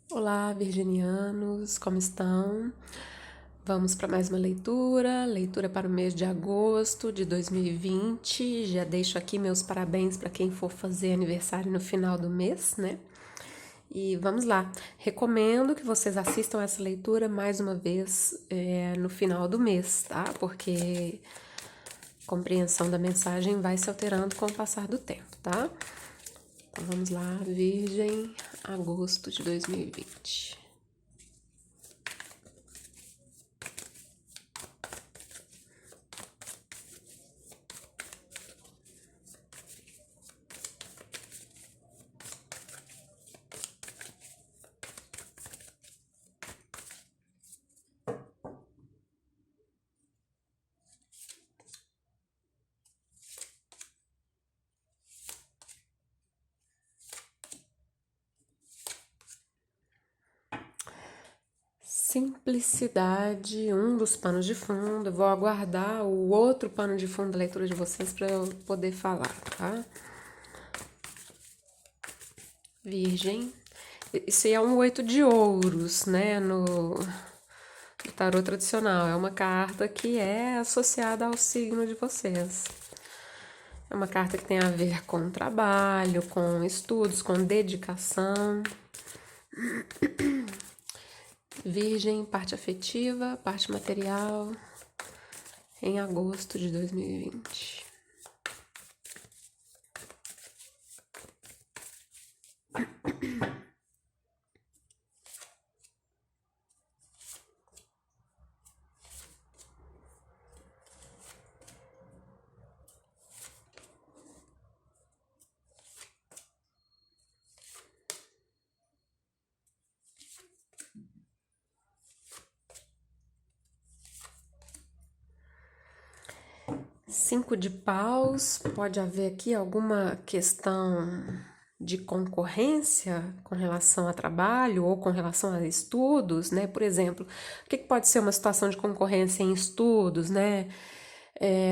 Olá, virginianos, como estão? Vamos para mais uma leitura para o mês de agosto de 2020. Já deixo aqui meus parabéns para quem for fazer aniversário no final do mês, né? E vamos lá. Recomendo que vocês assistam essa leitura mais uma vez no final do mês, tá? Porque a compreensão da mensagem vai se alterando com o passar do tempo, tá? Então vamos lá, Virgem, agosto de 2020. Simplicidade, um dos panos de fundo. Eu vou aguardar o outro pano de fundo da leitura de vocês para eu poder falar, tá? Virgem. Isso aí é um oito de ouros, né? No tarô tradicional. É uma carta que é associada ao signo de vocês. É uma carta que tem a ver com trabalho, com estudos, com dedicação. Virgem, parte afetiva, parte material, em agosto de 2020. Cinco de paus, pode haver aqui alguma questão de concorrência com relação a trabalho ou com relação a estudos, né? Por exemplo, o que pode ser uma situação de concorrência em estudos, né?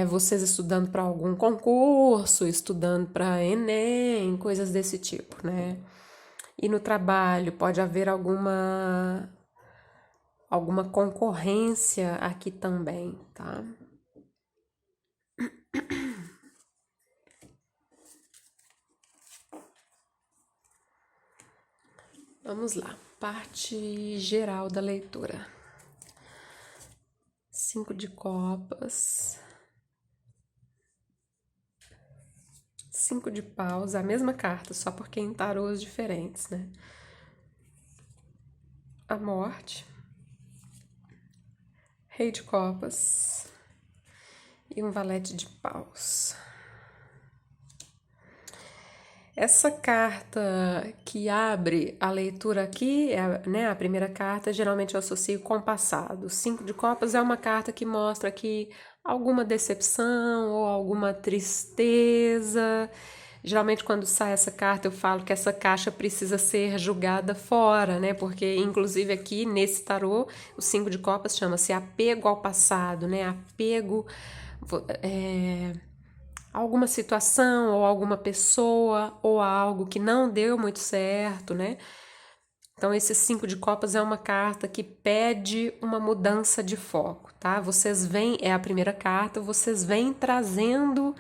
Vocês estudando para algum concurso, estudando para Enem, coisas desse tipo, né? E no trabalho pode haver alguma concorrência aqui também, tá? Vamos lá, parte geral da leitura. Cinco de copas, cinco de paus, a mesma carta, só porque em tarôs diferentes, né? A morte, rei de copas e um valete de paus. Essa carta que abre a leitura aqui, né, a primeira carta, geralmente eu associo com o passado. Cinco de copas é uma carta que mostra aqui alguma decepção ou alguma tristeza. Geralmente quando sai essa carta eu falo que essa caixa precisa ser julgada fora, né? Porque inclusive aqui nesse tarô, o cinco de copas chama-se apego ao passado, né? Apego alguma situação ou alguma pessoa ou algo que não deu muito certo, né? Então, esse cinco de copas é uma carta que pede uma mudança de foco, tá? Vocês vêm, é a primeira carta, vocês vêm trazendo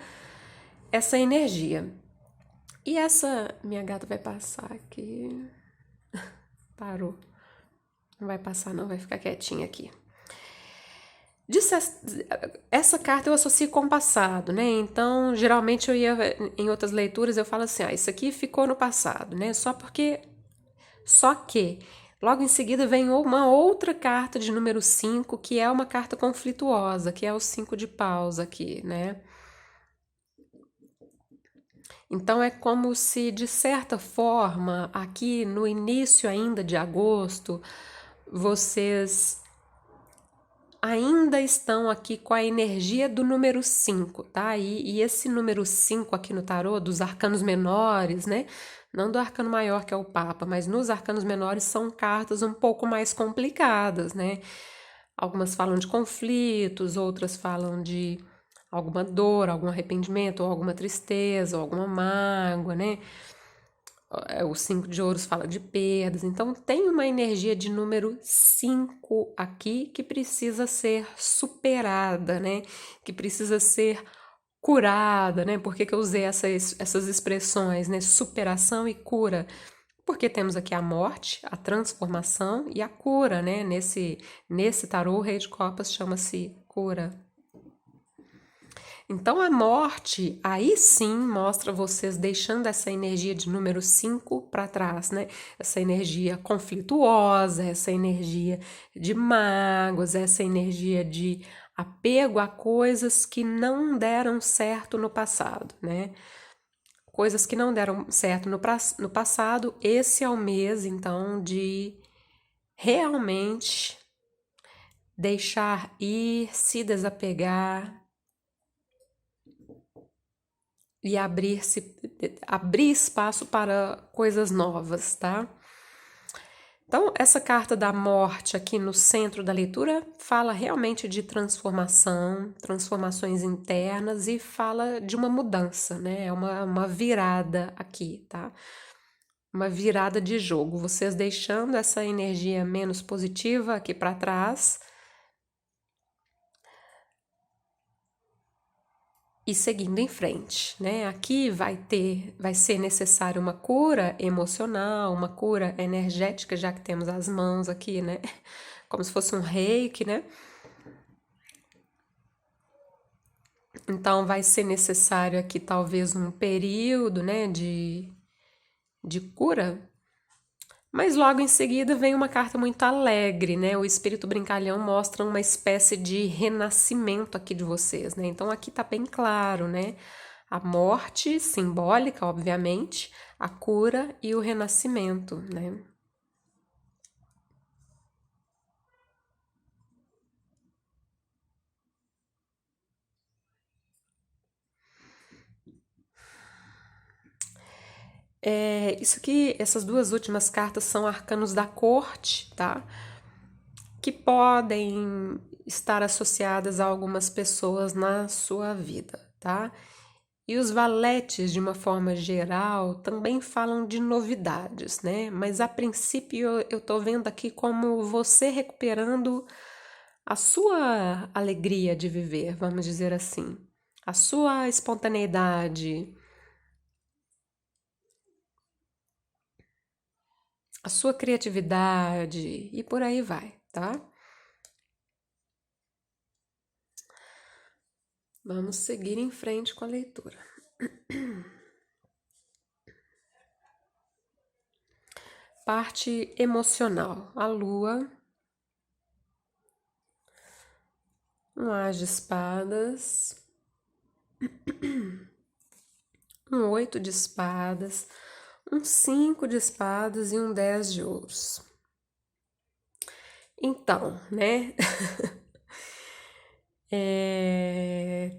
essa energia. E essa, minha gata vai passar aqui. Parou. Não vai passar, não, vai ficar quietinha aqui. Essa carta eu associo com o passado, né? Então, geralmente eu ia em outras leituras eu falo assim, isso aqui ficou no passado, né? Só que logo em seguida vem uma outra carta de número 5, que é uma carta conflituosa, que é o 5 de paus aqui, né? Então é como se, de certa forma, aqui no início ainda de agosto, vocês ainda estão aqui com a energia do número 5, tá? E esse número 5 aqui no tarô, dos arcanos menores, né? Não do arcano maior, que é o Papa, mas nos arcanos menores são cartas um pouco mais complicadas, né? Algumas falam de conflitos, outras falam de alguma dor, algum arrependimento, ou alguma tristeza, ou alguma mágoa, né? O 5 de ouros fala de perdas. Então, tem uma energia de número 5 aqui que precisa ser superada, né? Que precisa ser curada, né? Por que que eu usei essas expressões, né? Superação e cura. Porque temos aqui a morte, a transformação e a cura, né? Nesse tarô, o Rei de Copas chama-se cura. Então a morte aí sim mostra vocês deixando essa energia de número 5 para trás, né? Essa energia conflituosa, essa energia de mágoas, essa energia de apego a coisas que não deram certo no passado, né? Coisas que não deram certo no passado, esse é o mês então de realmente deixar ir, se desapegar e abrir espaço para coisas novas, tá? Então, essa carta da morte aqui no centro da leitura fala realmente de transformação, transformações internas e fala de uma mudança, né? É uma virada aqui, tá? Uma virada de jogo. Vocês deixando essa energia menos positiva aqui para trás e seguindo em frente, né? Aqui vai ser necessária uma cura emocional, uma cura energética, já que temos as mãos aqui, né? Como se fosse um reiki, né? Então vai ser necessário aqui talvez um período, né, de cura. Mas logo em seguida vem uma carta muito alegre, né? O espírito brincalhão mostra uma espécie de renascimento aqui de vocês, né? Então aqui tá bem claro, né? A morte simbólica, obviamente, a cura e o renascimento, né? Isso aqui, essas duas últimas cartas são arcanos da corte, tá? Que podem estar associadas a algumas pessoas na sua vida, tá? E os valetes, de uma forma geral, também falam de novidades, né? Mas a princípio eu tô vendo aqui como você recuperando a sua alegria de viver, vamos dizer assim, a sua espontaneidade, a sua criatividade e por aí vai, tá? Vamos seguir em frente com a leitura. Parte emocional. A lua, um as de espadas, um 8 de espadas, um 5 de espadas e um 10 de ouros. Então, né?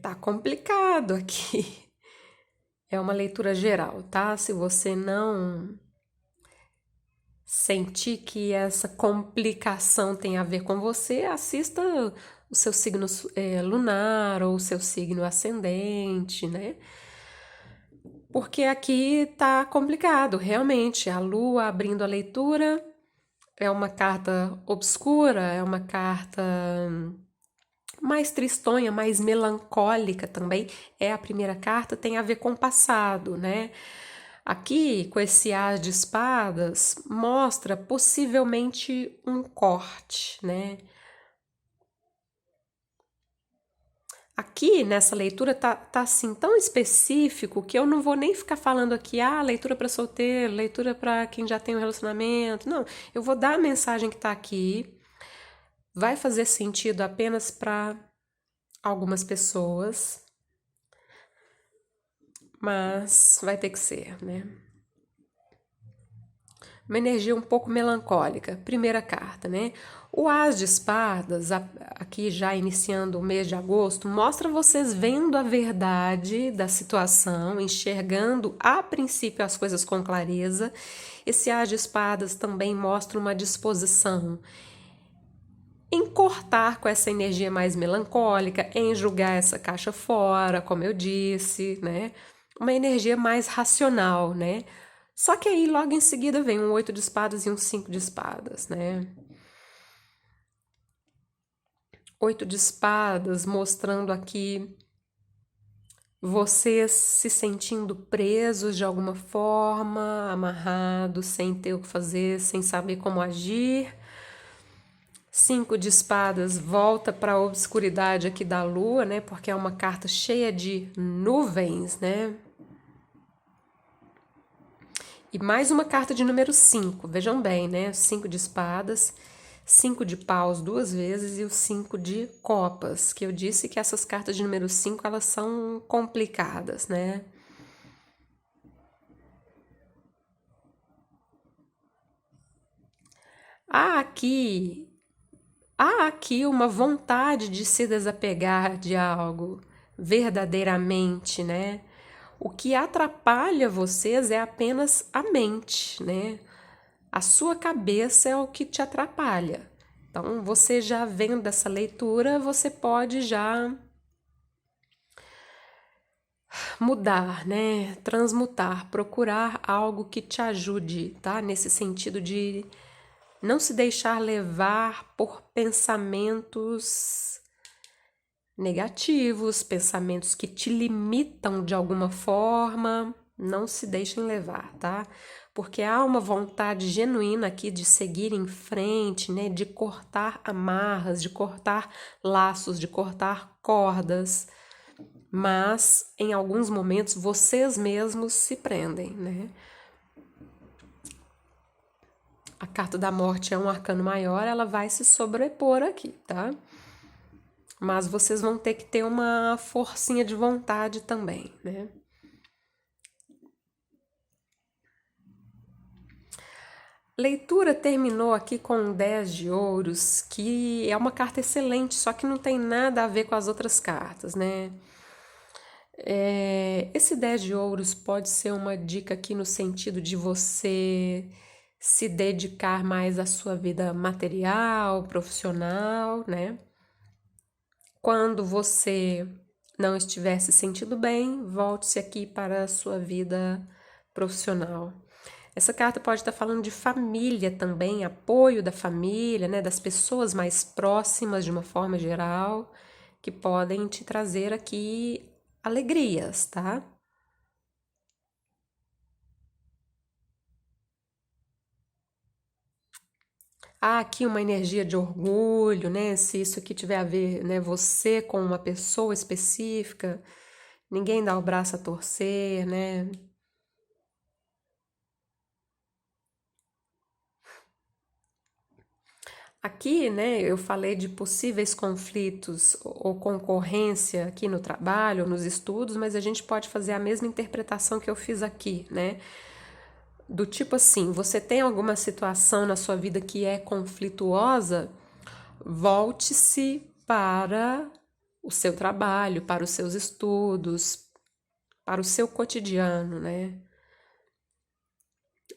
Tá complicado aqui. É uma leitura geral, tá? Se você não sentir que essa complicação tem a ver com você, assista o seu signo lunar ou o seu signo ascendente, né? Porque aqui tá complicado, realmente. A lua abrindo a leitura é uma carta obscura, é uma carta mais tristonha, mais melancólica também. É a primeira carta, tem a ver com o passado, né? Aqui, com esse as de espadas, mostra possivelmente um corte, né? Aqui nessa leitura tá assim tão específico que eu não vou nem ficar falando aqui, leitura para solteiro, leitura para quem já tem um relacionamento. Não, eu vou dar a mensagem que tá aqui. Vai fazer sentido apenas para algumas pessoas, mas vai ter que ser, né? Uma energia um pouco melancólica. Primeira carta, né? O As de Espadas, aqui já iniciando o mês de agosto, mostra vocês vendo a verdade da situação, enxergando a princípio as coisas com clareza. Esse As de Espadas também mostra uma disposição em cortar com essa energia mais melancólica, em jogar essa caixa fora, como eu disse, né? Uma energia mais racional, né? Só que aí logo em seguida vem um 8 de espadas e um 5 de espadas, né? 8 de espadas mostrando aqui vocês se sentindo presos de alguma forma, amarrados, sem ter o que fazer, sem saber como agir. 5 de espadas volta para a obscuridade aqui da lua, né? Porque é uma carta cheia de nuvens, né? E mais uma carta de número 5, vejam bem, né? 5 de espadas, 5 de paus duas vezes e o 5 de copas, que eu disse que essas cartas de número 5, elas são complicadas, né? Há aqui, há aqui uma vontade de se desapegar de algo verdadeiramente, né? O que atrapalha vocês é apenas a mente, né? A sua cabeça é o que te atrapalha. Então, você já vendo essa leitura, você pode já mudar, né? Transmutar, procurar algo que te ajude, tá? Nesse sentido de não se deixar levar por pensamentos negativos, pensamentos que te limitam de alguma forma, não se deixem levar, tá? Porque há uma vontade genuína aqui de seguir em frente, né? De cortar amarras, de cortar laços, de cortar cordas, mas em alguns momentos vocês mesmos se prendem, né? A carta da morte é um arcano maior, ela vai se sobrepor aqui, tá? Mas vocês vão ter que ter uma forcinha de vontade também, né? Leitura terminou aqui com 10 de ouros, que é uma carta excelente, só que não tem nada a ver com as outras cartas, né? Esse 10 de ouros pode ser uma dica aqui no sentido de você se dedicar mais à sua vida material, profissional, né? Quando você não estiver se sentindo bem, volte-se aqui para a sua vida profissional. Essa carta pode estar falando de família também, apoio da família, né, das pessoas mais próximas de uma forma geral, que podem te trazer aqui alegrias, tá? Há aqui uma energia de orgulho, né? Se isso aqui tiver a ver, né, você com uma pessoa específica, ninguém dá o braço a torcer, né? Aqui, né, eu falei de possíveis conflitos ou concorrência aqui no trabalho, ou nos estudos, mas a gente pode fazer a mesma interpretação que eu fiz aqui, né? Do tipo assim, você tem alguma situação na sua vida que é conflituosa, volte-se para o seu trabalho, para os seus estudos, para o seu cotidiano, né?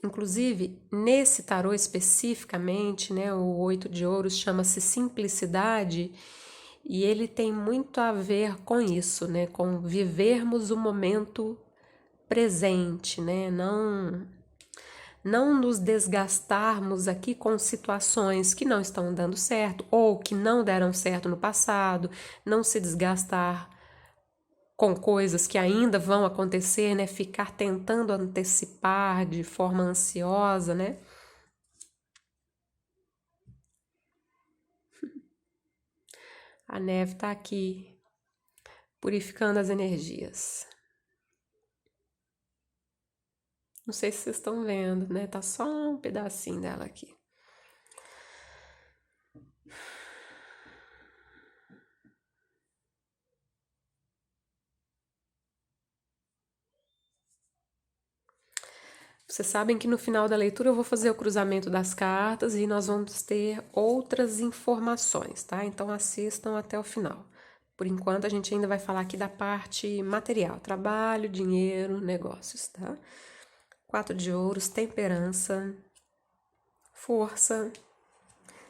Inclusive, nesse tarô especificamente, né, o 8 de ouros chama-se simplicidade e ele tem muito a ver com isso, né, com vivermos o momento presente, né, não nos desgastarmos aqui com situações que não estão dando certo ou que não deram certo no passado, não se desgastar com coisas que ainda vão acontecer, né? Ficar tentando antecipar de forma ansiosa, né? A neve tá aqui purificando as energias. Não sei se vocês estão vendo, né? Tá só um pedacinho dela aqui. Vocês sabem que no final da leitura eu vou fazer o cruzamento das cartas e nós vamos ter outras informações, tá? Então assistam até o final. Por enquanto a gente ainda vai falar aqui da parte material, trabalho, dinheiro, negócios, tá? 4 de ouros, temperança, força,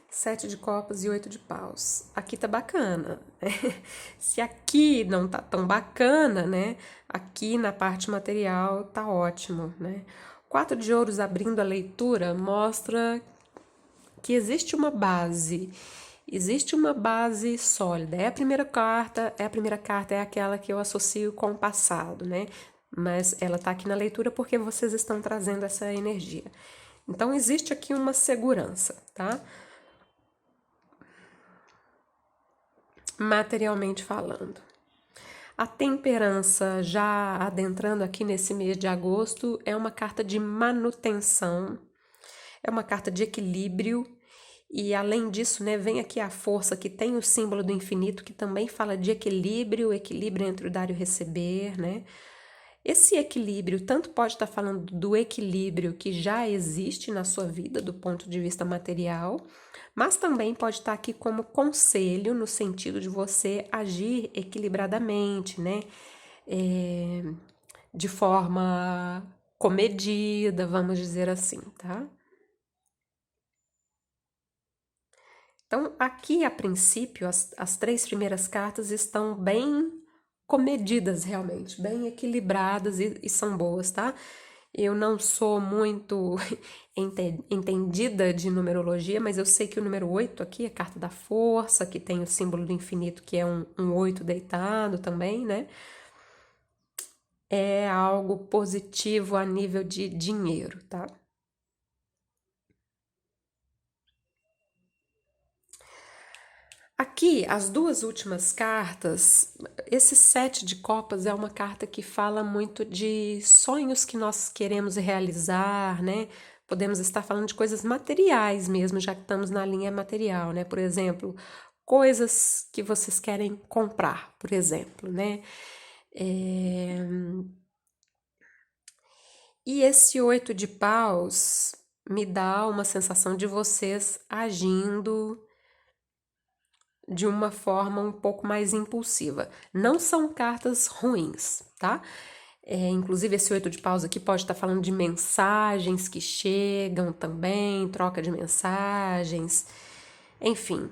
7 de copas e 8 de paus. Aqui tá bacana, né? Se aqui não tá tão bacana, né? Aqui na parte material tá ótimo, né? Quatro de ouros abrindo a leitura mostra que existe uma base sólida. A primeira carta é aquela que eu associo com o passado, né? Mas ela tá aqui na leitura porque vocês estão trazendo essa energia. Então, existe aqui uma segurança, tá? Materialmente falando. A temperança, já adentrando aqui nesse mês de agosto, é uma carta de manutenção, é uma carta de equilíbrio, e além disso, né, vem aqui a força que tem o símbolo do infinito, que também fala de equilíbrio entre o dar e o receber, né? Esse equilíbrio tanto pode estar falando do equilíbrio que já existe na sua vida, do ponto de vista material, mas também pode estar aqui como conselho, no sentido de você agir equilibradamente, né? De forma comedida, vamos dizer assim, tá? Então, aqui a princípio, as três primeiras cartas estão bem comedidas realmente, bem equilibradas e são boas, tá? Eu não sou muito entendida de numerologia, mas eu sei que o número 8 aqui é a carta da força, que tem o símbolo do infinito, que é um 8 deitado também, né? É algo positivo a nível de dinheiro, tá? Aqui, as duas últimas cartas, esse sete de copas é uma carta que fala muito de sonhos que nós queremos realizar, né? Podemos estar falando de coisas materiais mesmo, já que estamos na linha material, né? Por exemplo, coisas que vocês querem comprar, por exemplo, né? E esse oito de paus me dá uma sensação de vocês agindo de uma forma um pouco mais impulsiva. Não são cartas ruins, tá? Inclusive, esse oito de paus aqui pode estar falando de mensagens que chegam também, troca de mensagens, enfim.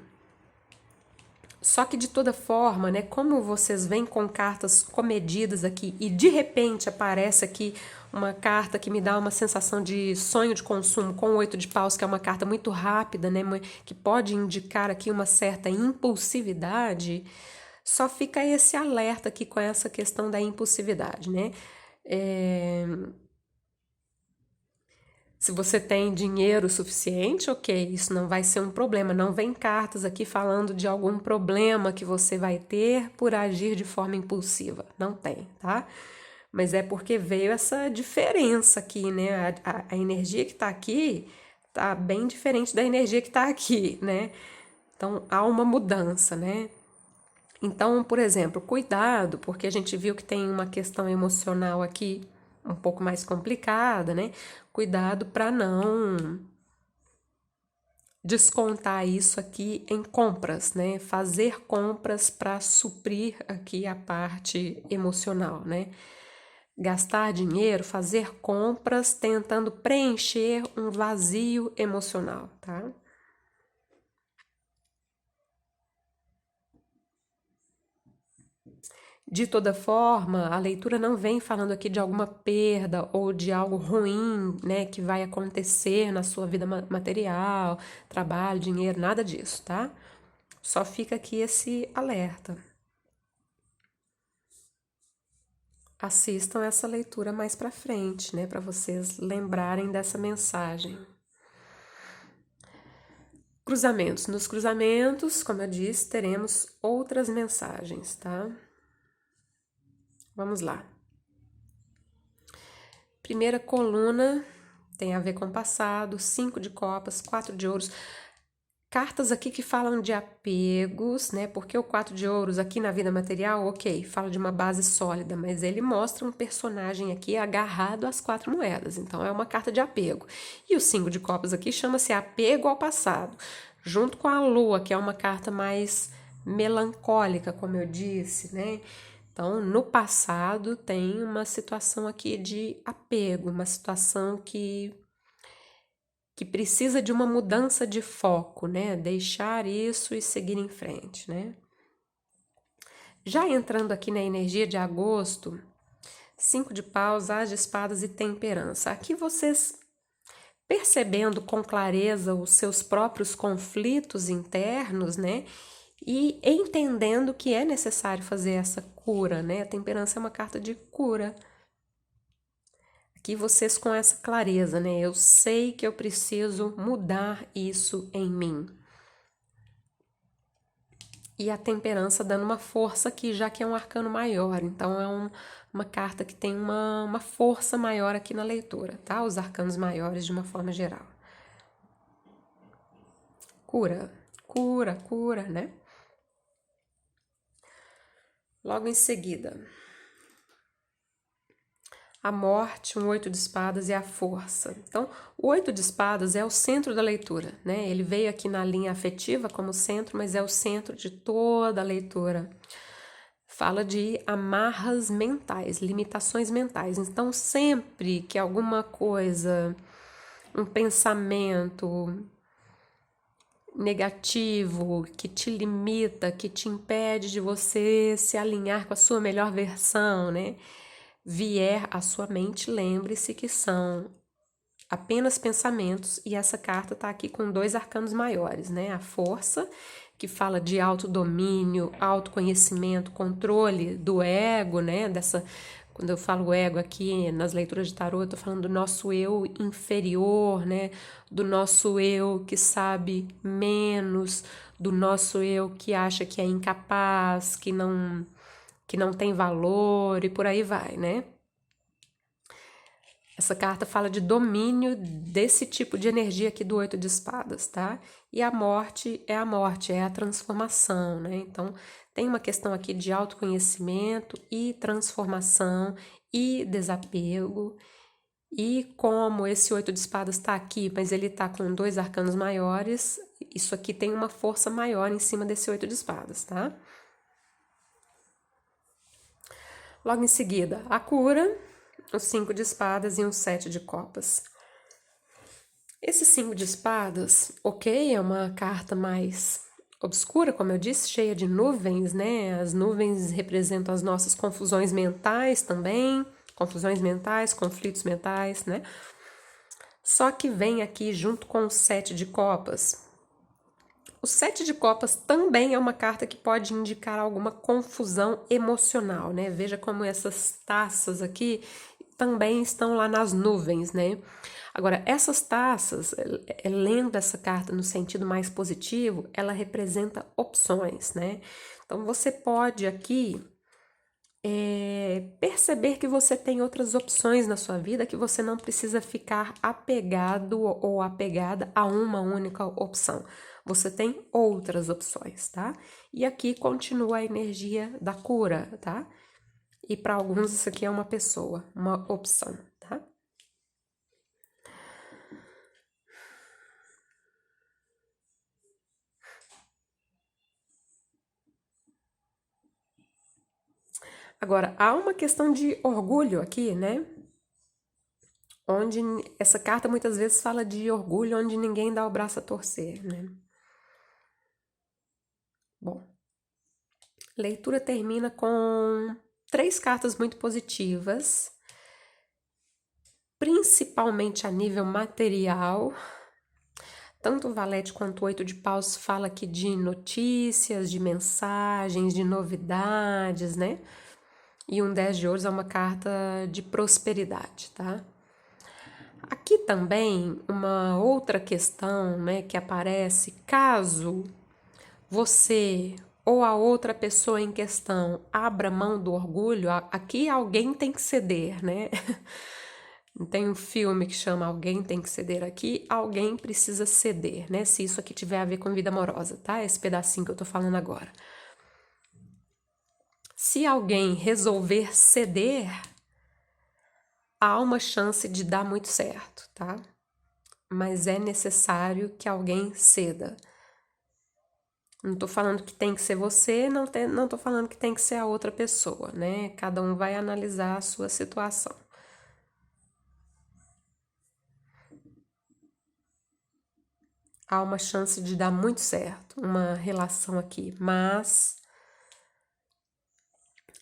Só que de toda forma, né, como vocês vêm com cartas comedidas aqui e de repente aparece aqui uma carta que me dá uma sensação de sonho de consumo com o oito de paus, que é uma carta muito rápida, né, que pode indicar aqui uma certa impulsividade, só fica esse alerta aqui com essa questão da impulsividade, né? Se você tem dinheiro suficiente, ok, isso não vai ser um problema. Não vem cartas aqui falando de algum problema que você vai ter por agir de forma impulsiva. Não tem, tá? Mas é porque veio essa diferença aqui, né? A energia que tá aqui tá bem diferente da energia que tá aqui, né? Então há uma mudança, né? Então, por exemplo, cuidado, porque a gente viu que tem uma questão emocional aqui um pouco mais complicada, né? Cuidado para não descontar isso aqui em compras, né? Fazer compras para suprir aqui a parte emocional, né? Gastar dinheiro, fazer compras tentando preencher um vazio emocional, tá? De toda forma, a leitura não vem falando aqui de alguma perda ou de algo ruim, né, que vai acontecer na sua vida material, trabalho, dinheiro, nada disso, tá? Só fica aqui esse alerta. Assistam essa leitura mais para frente, né, para vocês lembrarem dessa mensagem. Cruzamentos. Nos cruzamentos, como eu disse, teremos outras mensagens, tá? Vamos lá. Primeira coluna tem a ver com o passado, 5 de copas, 4 de ouros. Cartas aqui que falam de apegos, né? Porque o 4 de ouros aqui na vida material, ok, fala de uma base sólida, mas ele mostra um personagem aqui agarrado às 4 moedas, então é uma carta de apego. E o 5 de copas aqui chama-se apego ao passado, junto com a lua, que é uma carta mais melancólica, como eu disse, né? Então, no passado tem uma situação aqui de apego, uma situação que precisa de uma mudança de foco, né? Deixar isso e seguir em frente, né? Já entrando aqui na energia de agosto, 5 de paus, as de espadas e temperança. Aqui vocês percebendo com clareza os seus próprios conflitos internos, né? E entendendo que é necessário fazer essa cura, né? A temperança é uma carta de cura. Aqui vocês com essa clareza, né? Eu sei que eu preciso mudar isso em mim. E a temperança dando uma força aqui, já que é um arcano maior. Então, é uma carta que tem uma força maior aqui na leitura, tá? Os arcanos maiores de uma forma geral. Cura, cura, cura, né? Logo em seguida, a morte, um 8 de espadas e a força. Então, o 8 de espadas é o centro da leitura, né? Ele veio aqui na linha afetiva como centro, mas é o centro de toda a leitura. Fala de amarras mentais, limitações mentais. Então, sempre que alguma coisa, um pensamento negativo que te limita, que te impede de você se alinhar com a sua melhor versão, né? Vier à sua mente, lembre-se que são apenas pensamentos, e essa carta está aqui com 2 arcanos maiores, né? A força, que fala de autodomínio, autoconhecimento, controle do ego, né? Quando eu falo ego aqui nas leituras de tarô, eu tô falando do nosso eu inferior, né? Do nosso eu que sabe menos, do nosso eu que acha que é incapaz, que não tem valor e por aí vai, né? Essa carta fala de domínio desse tipo de energia aqui do 8 de espadas, tá? E a morte, é a transformação, né? Então, tem uma questão aqui de autoconhecimento e transformação e desapego. E como esse 8 de espadas está aqui, mas ele está com 2 arcanos maiores, isso aqui tem uma força maior em cima desse 8 de espadas, tá? Logo em seguida, a cura, os 5 de espadas e um 7 de copas. Esse 5 de espadas, ok, é uma carta mais obscura, como eu disse, cheia de nuvens, né? As nuvens representam as nossas confusões mentais também, confusões mentais, conflitos mentais, né? Só que vem aqui junto com o 7 de copas. O 7 de copas também é uma carta que pode indicar alguma confusão emocional, né? Veja como essas taças aqui também estão lá nas nuvens, né? Agora, essas taças, lendo essa carta no sentido mais positivo, ela representa opções, né? Então, você pode aqui perceber que você tem outras opções na sua vida, que você não precisa ficar apegado ou apegada a uma única opção. Você tem outras opções, tá? E aqui continua a energia da cura, tá? E para alguns isso aqui é uma pessoa, uma opção, tá? Agora, há uma questão de orgulho aqui, né? Onde essa carta muitas vezes fala de orgulho, onde ninguém dá o braço a torcer, né? Bom, leitura termina com 3 cartas muito positivas, principalmente a nível material. Tanto o Valete quanto o 8 de paus fala aqui de notícias, de mensagens, de novidades, né? E um 10 de ouros é uma carta de prosperidade, tá? Aqui também uma outra questão, né, que aparece caso você ou a outra pessoa em questão abra mão do orgulho, aqui alguém tem que ceder, né? Tem um filme que chama Alguém Tem que Ceder aqui, alguém precisa ceder, né? Se isso aqui tiver a ver com vida amorosa, tá? Esse pedacinho que eu tô falando agora. Se alguém resolver ceder, há uma chance de dar muito certo, tá? Mas é necessário que alguém ceda. Não tô falando que tem que ser você, não tô falando que tem que ser a outra pessoa, né? Cada um vai analisar a sua situação. Há uma chance de dar muito certo uma relação aqui, mas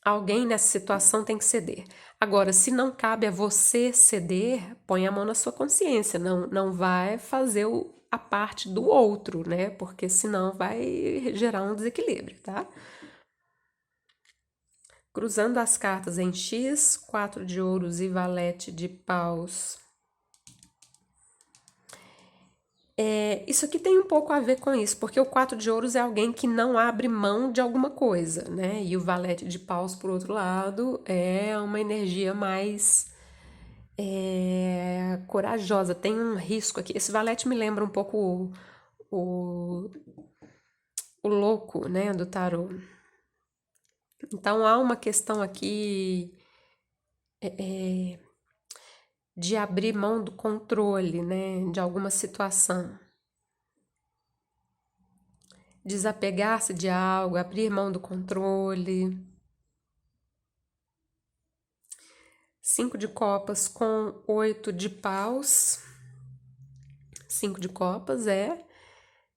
Alguém nessa situação tem que ceder. Agora, se não cabe a você ceder, põe a mão na sua consciência. Não vai fazer a parte do outro, né? Porque senão vai gerar um desequilíbrio, tá? Cruzando as cartas em X, 4 de ouros e valete de paus. Isso aqui tem um pouco a ver com isso, porque o 4 de ouros é alguém que não abre mão de alguma coisa, né? E o valete de paus, por outro lado, é uma energia mais corajosa. Tem um risco aqui. Esse valete me lembra um pouco o, o louco, né, do tarô. Então há uma questão aqui de abrir mão do controle, né, de alguma situação. Desapegar-se de algo, abrir mão do controle. 5 de copas com 8 de paus. 5 de copas é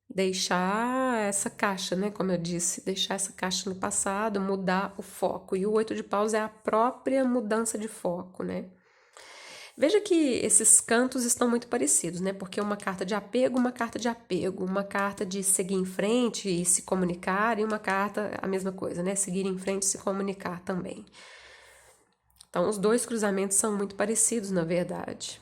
deixar essa caixa, né? Como eu disse, deixar essa caixa no passado, mudar o foco. E o 8 de paus é a própria mudança de foco, né? Veja que esses cantos estão muito parecidos, né? Porque uma carta de apego, uma carta de apego, uma carta de seguir em frente e se comunicar, e uma carta, a mesma coisa, né? Seguir em frente e se comunicar também. Então, os dois cruzamentos são muito parecidos, na verdade.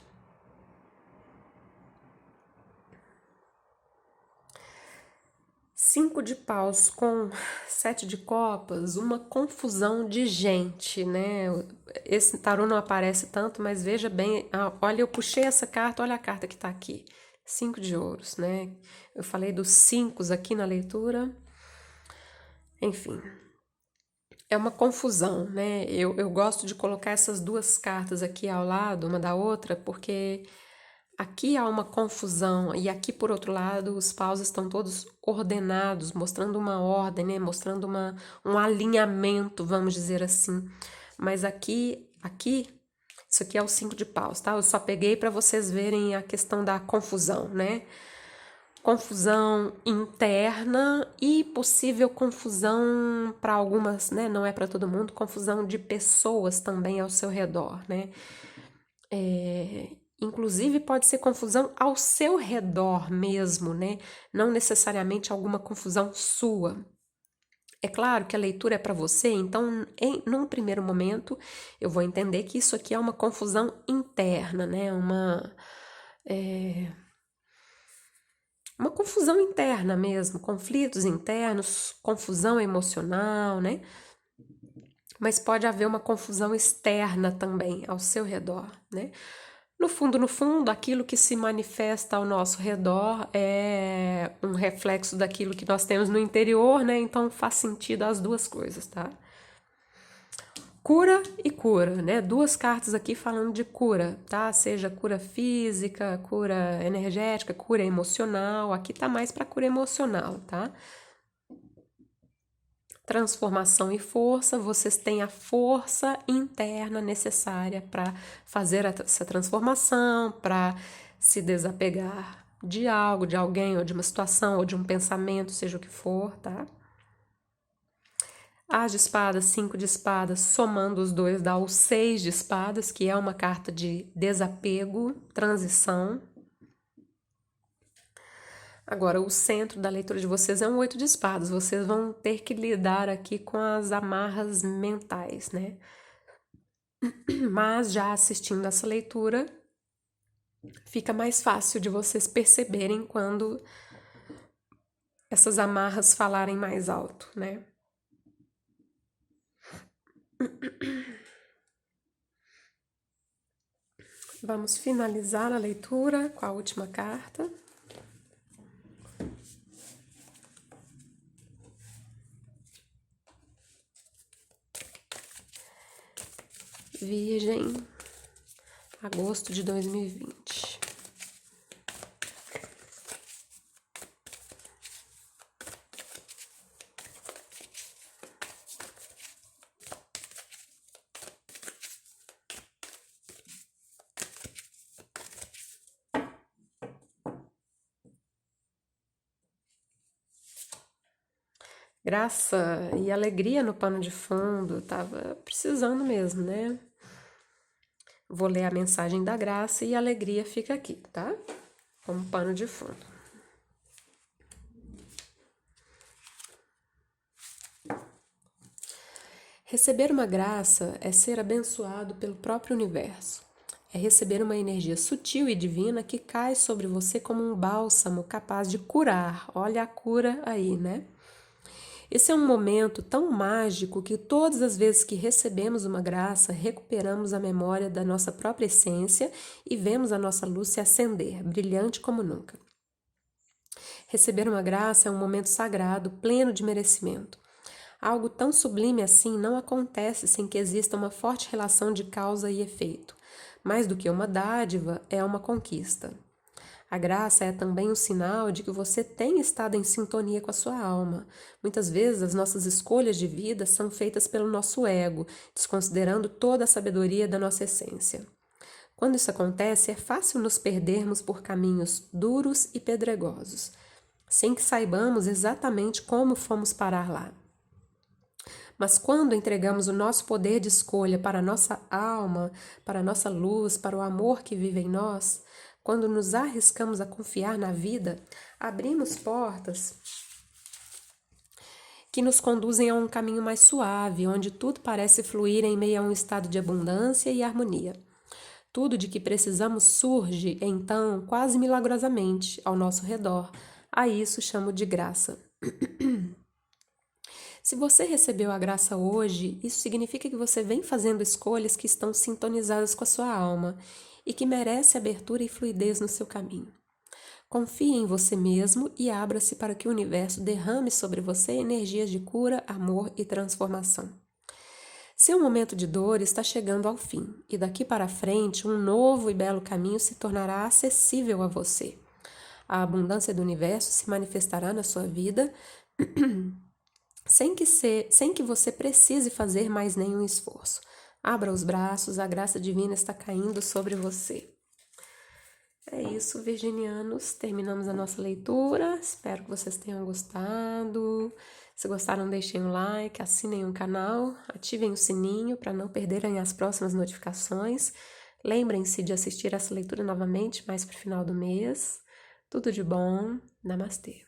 5 de paus com 7 de copas, uma confusão de gente, né? Esse tarô não aparece tanto, mas veja bem, olha, eu puxei essa carta, olha a carta que tá aqui. 5 de ouros, né? Eu falei dos 5 aqui na leitura. Enfim, é uma confusão, né? Eu gosto de colocar essas duas cartas aqui ao lado, uma da outra, porque aqui há uma confusão e aqui, por outro lado, os paus estão todos ordenados, mostrando uma ordem, né? Mostrando um alinhamento, vamos dizer assim. Mas aqui, isso aqui é o 5 de paus, tá? Eu só peguei para vocês verem a questão da confusão, né? Confusão interna e possível confusão para algumas, né? Não é para todo mundo, confusão de pessoas também ao seu redor, né? Inclusive pode ser confusão ao seu redor mesmo, né? Não necessariamente alguma confusão sua. É claro que a leitura é para você, então, num primeiro momento, eu vou entender que isso aqui é uma confusão interna, né? Uma confusão interna mesmo, conflitos internos, confusão emocional, né? Mas pode haver uma confusão externa também ao seu redor, né? No fundo, aquilo que se manifesta ao nosso redor é um reflexo daquilo que nós temos no interior, né? Então faz sentido as duas coisas, tá? Cura e cura, né? Duas cartas aqui falando de cura, tá? Seja cura física, cura energética, cura emocional. Aqui tá mais para cura emocional, tá? Transformação e força, vocês têm a força interna necessária para fazer essa transformação, para se desapegar de algo, de alguém, ou de uma situação, ou de um pensamento, seja o que for, tá? As de espadas, 5 de espadas, somando os dois dá o 6 de espadas, que é uma carta de desapego, transição. Agora, o centro da leitura de vocês é um 8 de espadas. Vocês vão ter que lidar aqui com as amarras mentais, né? Mas já assistindo essa leitura, fica mais fácil de vocês perceberem quando essas amarras falarem mais alto, né? Vamos finalizar a leitura com a última carta. Virgem, agosto de 2020. Graça e alegria no pano de fundo, tava precisando mesmo, né? Vou ler a mensagem da graça e a alegria fica aqui, tá? Como pano de fundo. Receber uma graça é ser abençoado pelo próprio universo. É receber uma energia sutil e divina que cai sobre você como um bálsamo capaz de curar. Olha a cura aí, né? Esse é um momento tão mágico que todas as vezes que recebemos uma graça, recuperamos a memória da nossa própria essência e vemos a nossa luz se acender, brilhante como nunca. Receber uma graça é um momento sagrado, pleno de merecimento. Algo tão sublime assim não acontece sem que exista uma forte relação de causa e efeito. Mais do que uma dádiva, é uma conquista. A graça é também um sinal de que você tem estado em sintonia com a sua alma. Muitas vezes as nossas escolhas de vida são feitas pelo nosso ego, desconsiderando toda a sabedoria da nossa essência. Quando isso acontece, é fácil nos perdermos por caminhos duros e pedregosos, sem que saibamos exatamente como fomos parar lá. Mas quando entregamos o nosso poder de escolha para a nossa alma, para a nossa luz, para o amor que vive em nós, quando nos arriscamos a confiar na vida, abrimos portas que nos conduzem a um caminho mais suave, onde tudo parece fluir em meio a um estado de abundância e harmonia. Tudo de que precisamos surge, então, quase milagrosamente, ao nosso redor. A isso chamo de graça. Se você recebeu a graça hoje, isso significa que você vem fazendo escolhas que estão sintonizadas com a sua alma e que merece abertura e fluidez no seu caminho. Confie em você mesmo e abra-se para que o universo derrame sobre você energias de cura, amor e transformação. Seu momento de dor está chegando ao fim e daqui para frente um novo e belo caminho se tornará acessível a você. A abundância do universo se manifestará na sua vida sem que você precise fazer mais nenhum esforço. Abra os braços, a graça divina está caindo sobre você. É isso, virginianos. Terminamos a nossa leitura. Espero que vocês tenham gostado. Se gostaram, deixem um like, assinem o canal, ativem o sininho para não perderem as próximas notificações. Lembrem-se de assistir essa leitura novamente mais para o final do mês. Tudo de bom. Namastê.